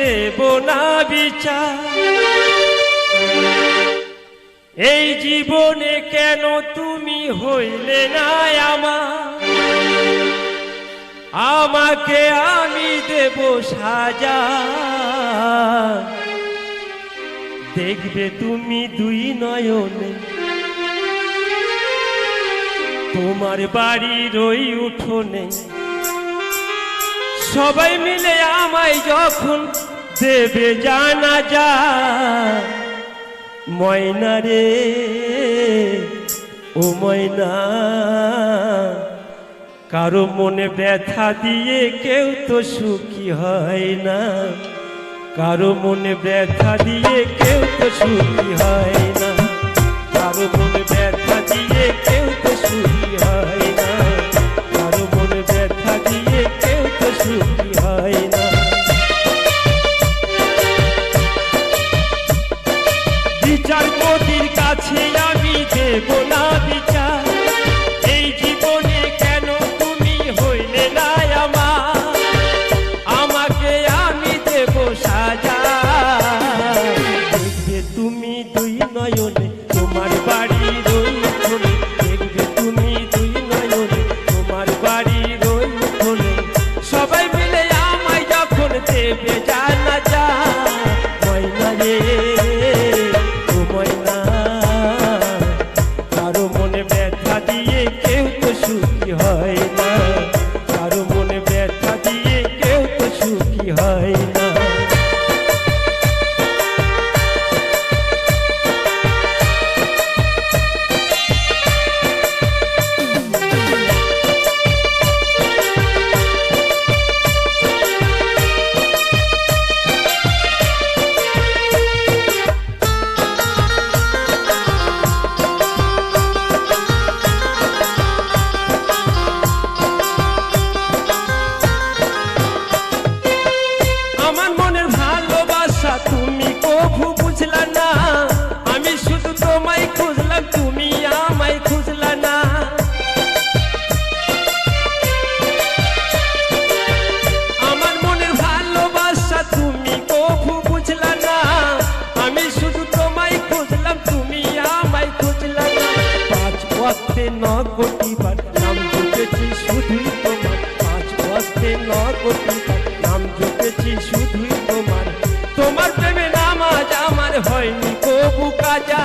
দেব না বিচার। এই জীবনে কেন তুমি হইলে না আমার, আমাকে আমি দেব সাজা। দেখবে তুমি দুই নয়নে তোমার বাড়ির ওই উঠোনে সবাই মিলে আমায় যখন দেবে জানাজা। ময়না রে ও ময়না, কারো মনে ব্যথা দিয়ে কেউ তো সুখী হয় না, কারো মনে ব্যথা দিয়ে কেউ তো সুখী হয় না, কারো মনে ব্যথা দিয়ে কেউ তো সুখী হয় না, কারো মনে ব্যথা দিয়ে কেউ তো সুখী হয় না। বিচারপতির কাছে আমি দেব না বিচার। এই জীবনে কেন তুমি হইলে না আমার, আমাকে আমি দেব সাজা। দেখবে তুমি দুই নয়নে তোমার বাড়ির ওই উঠোনে, দেখবে তুমি দুই নয়নে তোমার বাড়ির ওই উঠোনে সবাই মিলে আমায় যখন দেবে জানাজা। ময়না রে ও ময়না, কারো মনে ব্যথা দিয়ে কেউ তো সুখী হয় না, কারো মনে ব্যথা দিয়ে কেউ তো সুখী হয় না। আমার মনের ভালোবাসা তুমি কভু বুঝলা না, আমি শুধু তোমায় খুঁজলাম তুমি আমায় খুঁজলা না। আমার মনের ভালোবাসা তুমি কভু বুঝলা না, আমি শুধু তোমায় খুঁজলাম তুমি আমায় খুঁজলা না। 5 ওয়াক্তে 9 কোটি বার নাম জপেছি শুধুই তোমার, 5 ওয়াক্তে 9 কোটি বার নাম জপেছি শুধুই তোমার। তোমার প্রেমে নামাজ আমার হয়নি কবু কাজা।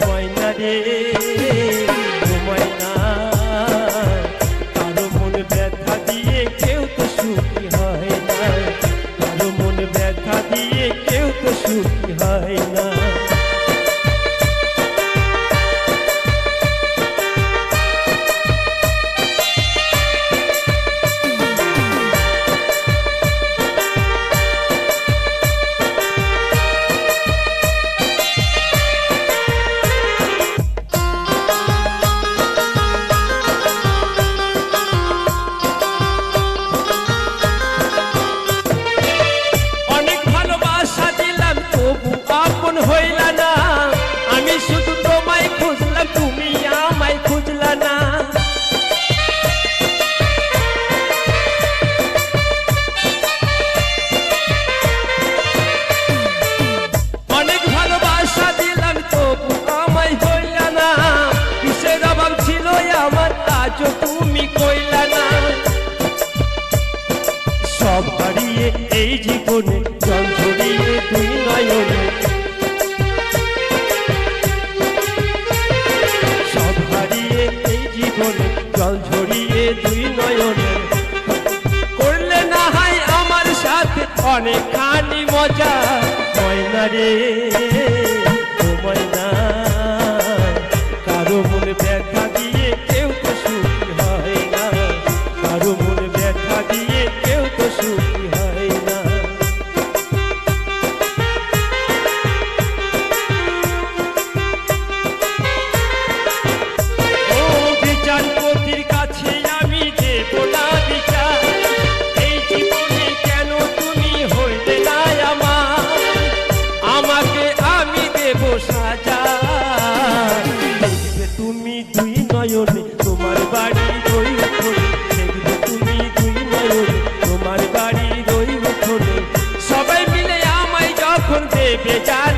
ময়না রে ও ময়না, কারো মন ব্যথা দিয়ে কেউ তো সুখী হয় না, কারো মন ব্যথা দিয়ে কেউ তো সুখী হয় না। হইলা না, আমি শুধু তোমায় খুঁজলাম তুমি আমায় খুঁজলা না। অনেক ভালোবাসা দিলাম তবু আমায় হইলা না, কিসের অভাব ছিল আমার আজও তুমি কইলা না। সব হারিয়ে এই জীবনে জল ঝরিয়ে দুই নয়নে, জল ঝরিয়ে দুই নয়নে করলে না হয় আমার সাথে অনেকখানি মজা। ময়না রে ও ময়না, কারো মনে ব্যথা দিয়ে কেউ তো সুখী হয় না, কারো মনে ব্যথা দিয়ে কেউ তো সুখী হয় না। বিচারপতির কাছে আমি দেব না বিচার। এই জীবনে কেন তুমি হইলে না আমার, আমাকে বেজার